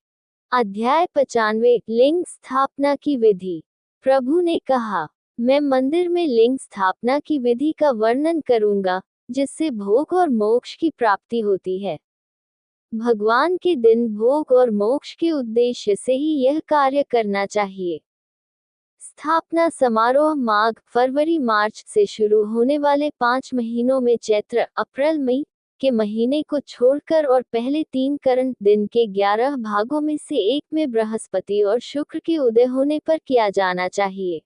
A: अध्याय 95, लिंग स्थापना की विधि। प्रभु ने कहा, मैं मंदिर में लिंग स्थापना की विधि का वर्णन करूंगा, जिससे भोग और मोक्ष की प्राप्ति होती है। भगवान के दिन भोग और मोक्ष के उद्देश्य से ही यह कार्य करना चाहिए। स्थापना समारोह माघ, फरवरी, मार्च से शुरू होने वाले 5 महीनों में चैत्र, अप्रैल, मई के महीने को छोड़कर और पहले 3 करण दिन के 11 भागों में से एक में बृहस्पति और शुक्र के उदय होने पर किया जाना चाहिए।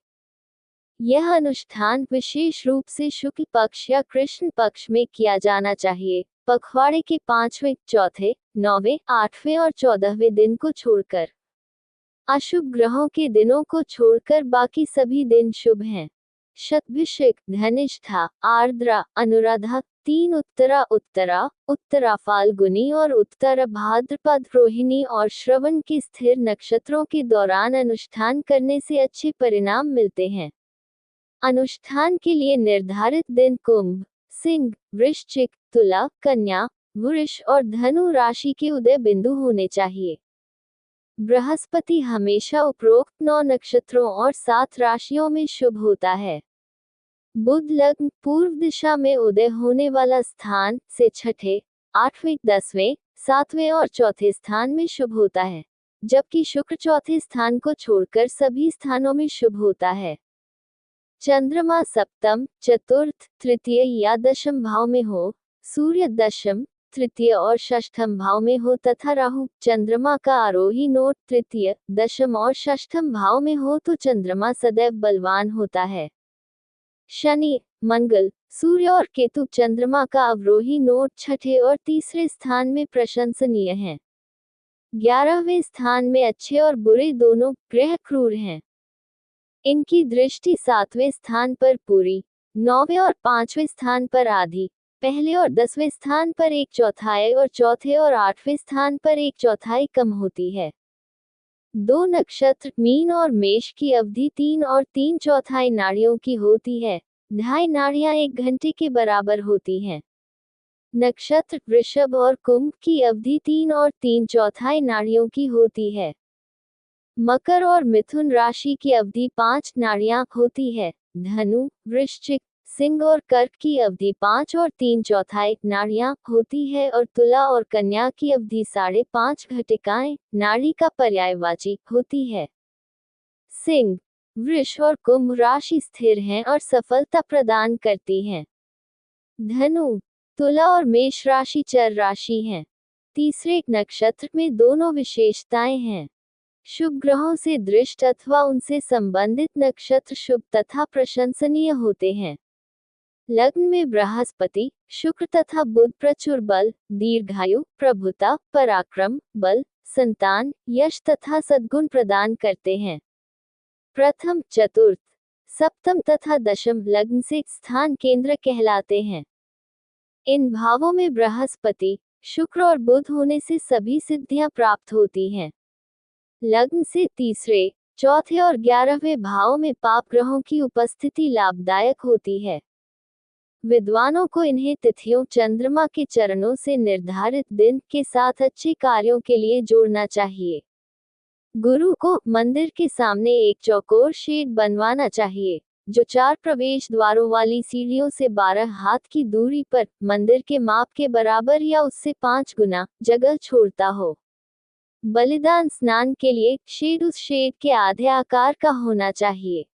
A: यह अनुष्ठान विशेष रूप से शुक्ल पक्ष या कृष्ण पक्ष में किया जाना चाहिए, पखवाड़े के 5वें, चौथे, 9वें, 8वें और 14वें दिन को छोड़कर। अशुभ ग्रहों के दिनों को छोड़कर बाकी सभी दिन शुभ हैं। शतभिषेक, धनिष्ठा, आर्द्रा, अनुराधा, 3 उत्तरा फाल्गुनी और उत्तर भाद्रपद, रोहिणी और श्रवण के स्थिर नक्षत्रों के दौरान अनुष्ठान करने से अच्छे परिणाम मिलते हैं। अनुष्ठान के लिए निर्धारित दिन कुंभ, सिंह, वृश्चिक, तुला, कन्या, वृष और धनु राशि के उदय बिंदु होने चाहिए। बृहस्पति हमेशा उपरोक्त 9 नक्षत्रों और 7 राशियों में शुभ होता है। बुध लग्न, पूर्व दिशा में उदय होने वाला स्थान से छठे, 8वें, 10वें, 7वें और चौथे स्थान में शुभ होता है, जबकि शुक्र चौथे स्थान को छोड़कर सभी स्थानों में शुभ होता है। चंद्रमा सप्तम, चतुर्थ, तृतीय या दशम भाव में हो, सूर्य दशम, तृतीय और षष्ठम भाव में हो तथा राहु चंद्रमा का आरोही नोट तृतीय, दशम और षष्ठम भाव में हो तो चंद्रमा सदैव बलवान होता है। शनि, मंगल, सूर्य और केतु चंद्रमा का अवरोही नोट छठे और तीसरे स्थान में प्रशंसनीय हैं। 11वें स्थान में अच्छे और बुरे दोनों ग्रह क्रूर हैं। इनकी दृष्टि 7वें स्थान पर पूरी, 9वें और 5वें स्थान पर आधी, पहले और 10वें स्थान पर 1/4 और चौथे और 8वें स्थान पर 1/4 कम होती है। 2 नक्षत्र मीन और मेष की अवधि 3 और 3/4 नाड़ियों की होती है। 2.5 नाड़ियां 1 घंटे के बराबर होती हैं। नक्षत्र वृषभ और कुंभ की अवधि 3 और 3/4 नाड़ियों की होती है। मकर और मिथुन राशि की अवधि 5 नाड़ियां होती है। धनु, वृश्चिक, सिंह और कर्क की अवधि 5 और 3/4 नाड़ियां होती है और तुला और कन्या की अवधि 5.5 घटिकाएं नाड़ी का पर्यायवाची होती है। सिंह, वृष और कुंभ राशि स्थिर हैं और सफलता प्रदान करती हैं। धनु, तुला और मेष राशि चर राशि हैं। तीसरे नक्षत्र में दोनों विशेषताएं हैं। शुभ ग्रहों से दृष्ट अथवा उनसे संबंधित नक्षत्र शुभ तथा प्रशंसनीय होते हैं। लग्न में बृहस्पति, शुक्र तथा बुध प्रचुर बल, दीर्घायु, प्रभुता, पराक्रम, बल, संतान, यश तथा सद्गुण प्रदान करते हैं। प्रथम, चतुर्थ, सप्तम तथा दशम लग्न से स्थान केंद्र कहलाते हैं। इन भावों में बृहस्पति, शुक्र और बुध होने से सभी सिद्धियां प्राप्त होती हैं। लग्न से तीसरे, चौथे और 11वें भाव में पाप ग्रहों की उपस्थिति लाभदायक होती है। विद्वानों को इन्हें तिथियों चंद्रमा के चरणों से निर्धारित दिन के साथ अच्छे कार्यों के लिए जोड़ना चाहिए। गुरु को मंदिर के सामने एक चौकोर शेड बनवाना चाहिए, जो 4 प्रवेश द्वारों वाली सीढ़ियों से 12 हाथ की दूरी पर मंदिर के माप के बराबर या उससे 5 गुना जगह छोड़ता हो। बलिदान स्नान के लिए शेड उस शेड के आधे आकार का होना चाहिए।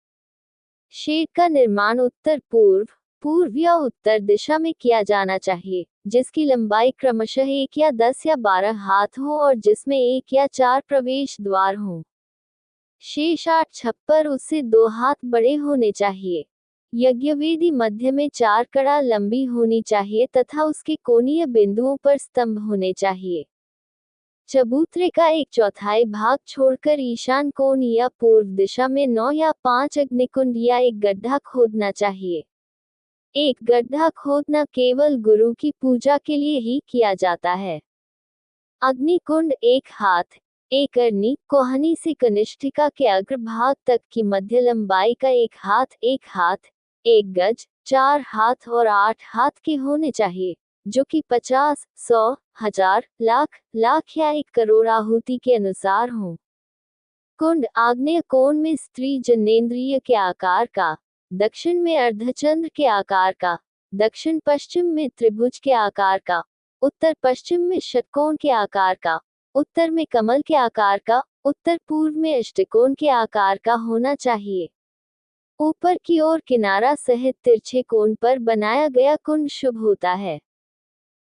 A: शेड का निर्माण उत्तर पूर्व, पूर्व या उत्तर दिशा में किया जाना चाहिए, जिसकी लंबाई क्रमशः 1 या 10 या 12 हाथ हो और जिसमें 1 या 4 प्रवेश द्वार हों। शेष 8 छप्पर उससे 2 हाथ बड़े होने चाहिए। यज्ञवेदी मध्य में 4 कड़ा लंबी होनी चाहिए तथा उसके कोणीय बिंदुओं पर स्तंभ होने चाहिए। चबूतरे का 1/4 भाग छोड़कर ईशान कोण या पूर्व दिशा में 9 या 5 अग्निकुंड या एक गड्ढा खोदना चाहिए। एक गड्ढा खोदना केवल गुरु की पूजा के लिए ही किया जाता है। अग्निकुंड 1 हाथ, 1 अरनी, कोहनी से कनिष्ठिका के अग्रभाग तक की मध्य लंबाई का 1 हाथ, 1 गज, 4 हाथ और 8 हाथ के होने चाहिए, जो कि 50, 100, 1000, लाख या 1 करोड़ आहुति के अनुसार हों। कुंड आग्नेय कोण में स्त्री जनेंद्रिय के आकार का, दक्षिण में अर्धचंद्र के आकार का, दक्षिण पश्चिम में त्रिभुज के आकार का, उत्तर पश्चिम में षटकोण के आकार का, उत्तर में कमल के आकार का, उत्तर पूर्व में अष्टकोण के आकार का होना चाहिए। ऊपर की ओर किनारा सहित तिरछे कोण पर बनाया गया कुंड शुभ होता है।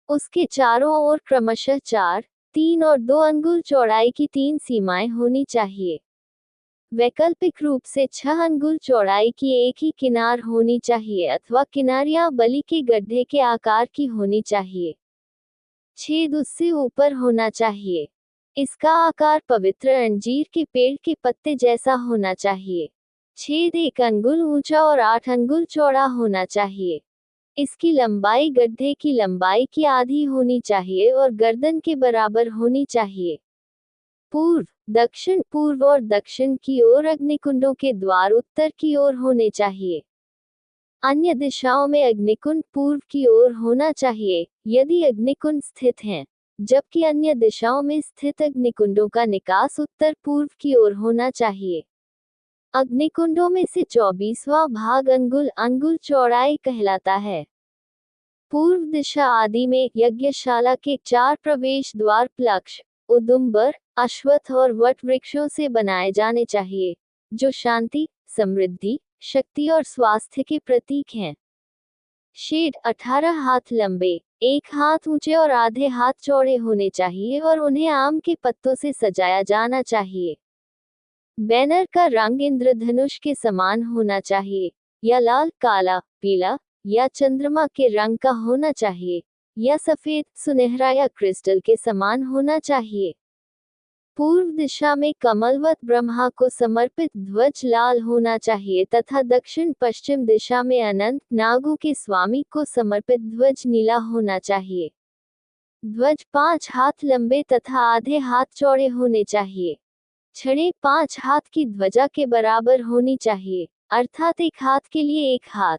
A: उसके चारों ओर क्रमशः 4, 3 और 2 अंगुल चौड़ाई की 3 सीमाएं होनी चाहिए। वैकल्पिक रूप से 6 अंगुल चौड़ाई की एक ही किनार होनी चाहिए अथवा किनारियां बलि के गड्ढे के आकार की होनी चाहिए। छेद उससे ऊपर होना चाहिए। इसका आकार पवित्र अंजीर के पेड़ के पत्ते जैसा होना चाहिए। छेद 1 अंगुल ऊंचा और 8 अंगुल चौड़ा होना चाहिए। इसकी लंबाई गड्ढे की लंबाई की आधी होनी चाहिए और गर्दन के बराबर होनी चाहिए। पूर्व, दक्षिण पूर्व और दक्षिण की ओर अग्निकुंडों के द्वार उत्तर की ओर होने चाहिए। अन्य दिशाओं में अग्निकुंड पूर्व की ओर होना चाहिए, यदि अग्निकुंड स्थित हैं, जबकि अन्य दिशाओं में स्थित अग्निकुंडों का निकास उत्तर पूर्व की ओर होना चाहिए। अग्निकुंडों में से 24वां भाग अंगुल चौड़ाई कहलाता है। पूर्व दिशा आदि में यज्ञशाला के 4 प्रवेश द्वार प्लक्ष, उदुम्बर, अश्वत्थ और वट वृक्षों से बनाए जाने चाहिए, जो शांति, समृद्धि, शक्ति और स्वास्थ्य के प्रतीक हैं। शेड 18 हाथ लंबे, 1 हाथ ऊंचे और आधे हाथ चौड़े होने चाहिए और उन्हें आम के पत्तों से सजाया जाना चाहिए। बैनर का रंग इंद्रधनुष के समान होना चाहिए, या लाल, काला, पीला, या चंद्रमा के रंग का होना चाहिए, या सफेद, सुनहरा या क्रिस्टल के समान होना चाहिए। पूर्व दिशा में कमलवत ब्रह्मा को समर्पित ध्वज लाल होना चाहिए तथा दक्षिण पश्चिम दिशा में अनंत नागों के स्वामी को समर्पित ध्वज नीला होना चाहिए। ध्वज 5 हाथ लंबे तथा आधे हाथ चौड़े होने चाहिए। छड़ें 5 हाथ की ध्वजा के बराबर होनी चाहिए, अर्थात 1 हाथ के लिए 1 हाथ।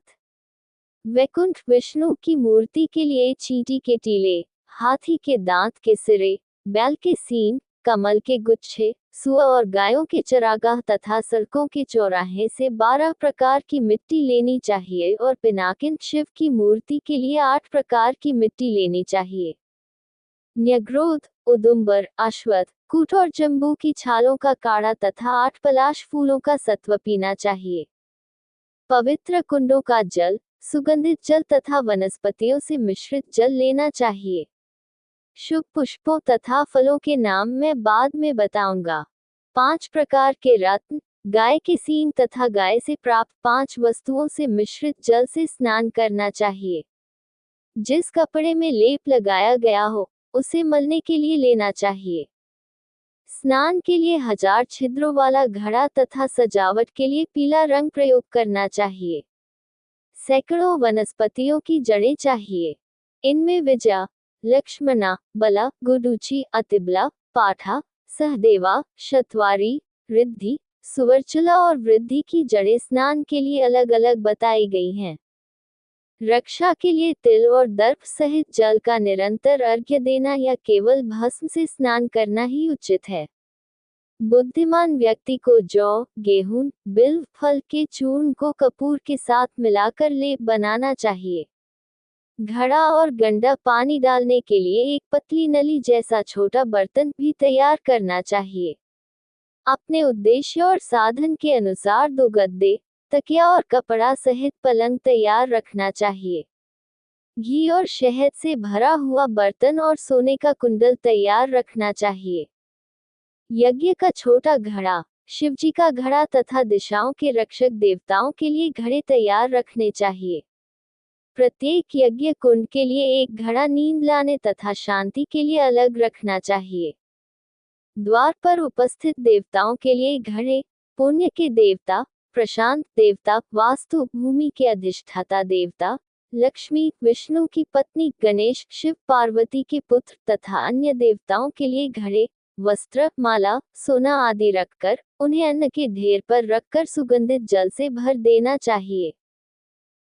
A: वैकुंठ विष्णु की मूर्ति के लिए चींटी के टीले, हाथी के दांत के सिरे, बैल के सींग, कमल के गुच्छे, सुअर और गायों के चरागाह तथा सड़कों के चौराहे से 12 प्रकार की मिट्टी लेनी चाहिए और पिनाकिन शिव की मूर्ति के लिए 8 प्रकार की मिट्टी लेनी चाहिए। न्यग्रोध, उदुम्बर, अश्वत्थ, कूट और जम्बू की छालों का काढ़ा तथा 8 पलाश फूलों का सत्व पीना चाहिए। पवित्र कुंडों का जल, सुगंधित जल तथा वनस्पतियों से मिश्रित जल लेना चाहिए। शुभ पुष्पों तथा फलों के नाम मैं बाद में बताऊंगा। 5 प्रकार के रत्न, गाय के सींग तथा गाय से प्राप्त 5 वस्तुओं से मिश्रित जल से स्नान करना चाहिए। जिस कपड़े में लेप लगाया गया हो, उसे मलने के लिए लेना चाहिए। स्नान के लिए 1000 छिद्रों वाला घड़ा तथा सजावट के लिए पीला रंग प्रयोग करना चाहिए। सैकड़ों वनस्पतियों की जड़ें चाहिए। इनमें विजया, लक्ष्मणा, बला, गुडुचि, अतिबला, पाठा, सहदेवा, शतवारी, रिद्धि, सुवर्चला और वृद्धि की जड़ें स्नान के लिए अलग अलग बताई गई हैं। रक्षा के लिए तिल और दर्प सहित जल का निरंतर अर्घ्य देना या केवल भस्म से स्नान करना ही उचित है। बुद्धिमान व्यक्ति को जौ, गेहूं, बिल्व फल के चूर्ण को कपूर के साथ मिलाकर लेप बनाना चाहिए। घड़ा और गंडा पानी डालने के लिए एक पतली नली जैसा छोटा बर्तन भी तैयार करना चाहिए। अपने उद्देश्य और साधन के अनुसार 2 गद्दे, तकिया और कपड़ा सहित पलंग तैयार रखना चाहिए। घी और शहद से भरा हुआ बर्तन और सोने का कुंडल तैयार रखना चाहिए। यज्ञ का छोटा घड़ा, शिवजी का घड़ा तथा दिशाओं के रक्षक देवताओं के लिए घड़े तैयार रखने चाहिए। प्रत्येक यज्ञ कुंड के लिए एक घड़ा नींद लाने तथा शांति के लिए अलग रखना चाहिए। द्वार पर उपस्थित देवताओं के लिए घड़े, पुण्य के देवता, प्रशांत देवता, वास्तु, भूमि के अधिष्ठाता देवता, लक्ष्मी, विष्णु की पत्नी, गणेश, शिव पार्वती के पुत्र तथा अन्य देवताओं के लिए घड़े, वस्त्र, माला, सोना आदि रखकर उन्हें अन्न के ढेर पर रखकर सुगंधित जल से भर देना चाहिए।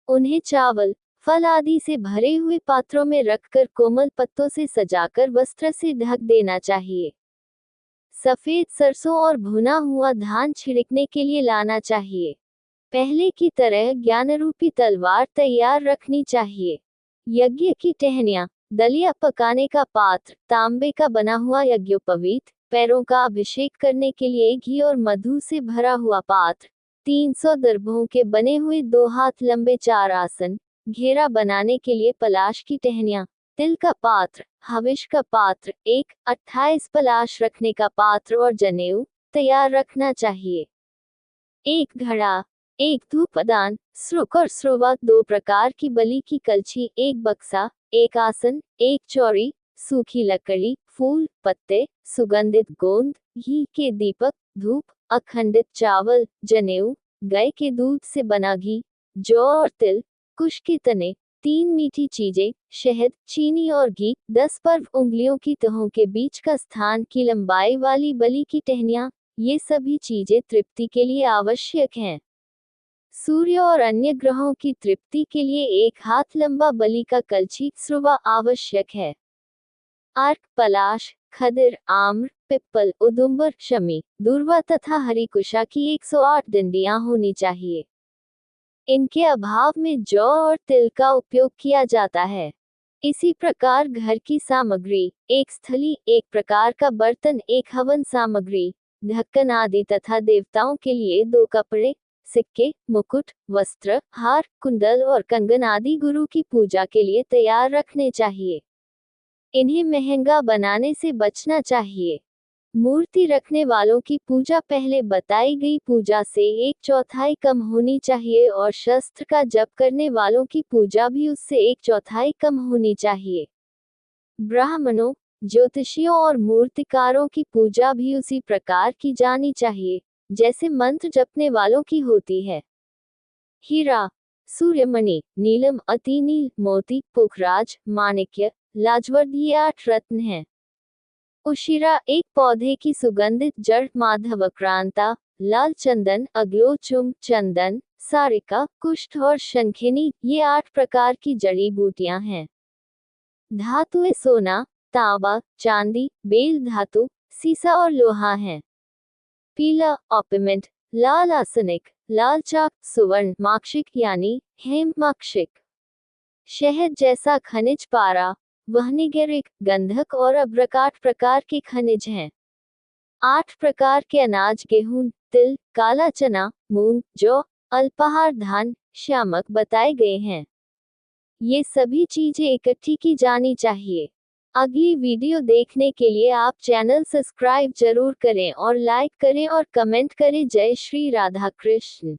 A: उन्हें चावल, फल आदि से भरे हुए पात्रों में रखकर कोमल पत्तों से सजाकर वस्त्र से ढक देना चाहिए। सफेद सरसों और भुना हुआ धान छिड़कने के लिए लाना चाहिए। पहले की तरह ज्ञानरूपी तलवार तैयार रखनी चाहिए। यज्ञ की टहनियाँ, दलिया पकाने का पात्र, तांबे का बना हुआ यज्ञोपवीत, पैरों का अभिषेक करने के लिए घी और मधु से भरा हुआ पात्र, 300 दर्भों के बने हुए 2 हाथ लंबे 4 आसन, घेरा बनाने के लिए पलाश की टहनियाँ, तिल का पात्र, हविष का पात्र, 28 पलाश रखने का पात्र और जनेऊ तैयार रखना चाहिए। एक घड़ा, एक धूपदान, श्रुक और श्रुवा, 2 प्रकार की बलि की कलछी, एक बक्सा, एक आसन, एक चौरी, सूखी लकड़ी, फूल, पत्ते, सुगंधित गोंद, घी के दीपक, धूप, अखंडित चावल, जनेऊ, गाय के दूध से बना घी, जौ और तिल, कुश के तने, 3 मीठी चीजें, शहद, चीनी और घी, 10 पर्व उंगलियों की तहों के बीच का स्थान की लंबाई वाली बलि की टहनियाँ, ये सभी चीजें तृप्ति के लिए आवश्यक हैं। सूर्य और अन्य ग्रहों की तृप्ति के लिए 1 हाथ लंबा बलि का कलछी श्रुवा आवश्यक है। अर्क, पलाश, खदिर, आम्र, पिप्पल, उदुम्बर, शमी, दूर्वा तथा हरिकुशा की 108 डंडियां होनी चाहिए। इनके अभाव में जौ और तिल का उपयोग किया जाता है। इसी प्रकार घर की सामग्री, एक स्थली, एक प्रकार का बर्तन, एक हवन सामग्री, ढक्कन आदि तथा देवताओं के लिए 2 कपड़े, सिक्के, मुकुट, वस्त्र, हार, कुंडल और कंगन आदि गुरु की पूजा के लिए तैयार रखने चाहिए। इन्हें महंगा बनाने से बचना चाहिए। मूर्ति रखने वालों की पूजा पहले बताई गई पूजा से 1/4 कम होनी चाहिए और शस्त्र का जप करने वालों की पूजा भी उससे 1/4 कम होनी चाहिए। ब्राह्मणों, ज्योतिषियों और मूर्तिकारों की पूजा भी उसी प्रकार की जानी चाहिए जैसे मंत्र जपने वालों की होती है। हीरा, सूर्यमणि, नीलम, अतिनील, मोती, पुखराज, माणिक्य, लाजवर्द ये 8 रत्न हैं। उशिरा, एक पौधे की सुगंधित जड़, माधवक्रांता, लाल चंदन, अग्लोचुम, चंदन, सारिका, कुष्ठ और शंखिनी, ये 8 प्रकार की जड़ी बूटियां हैं। धातुएं सोना, तांबा, चांदी, बेल धातु, सीसा और लोहा हैं। पीला, ऑपिमेंट, लाल आसनिक, लाल चाक, सुवर्ण माक्षिक यानी हेम माक्षिक। शहद जैसा खनिज पारा, वहनिगरिक, गंधक और अब्रकाट प्रकार के खनिज हैं। 8 प्रकार के अनाज, गेहूं, तिल, काला चना, मूंग, जौ, अल्पाहार धान, श्यामक बताए गए हैं। ये सभी चीजें इकट्ठी की जानी चाहिए। अगली वीडियो देखने के लिए आप चैनल सब्सक्राइब जरूर करें और लाइक करें और कमेंट करें। जय श्री राधा कृष्ण।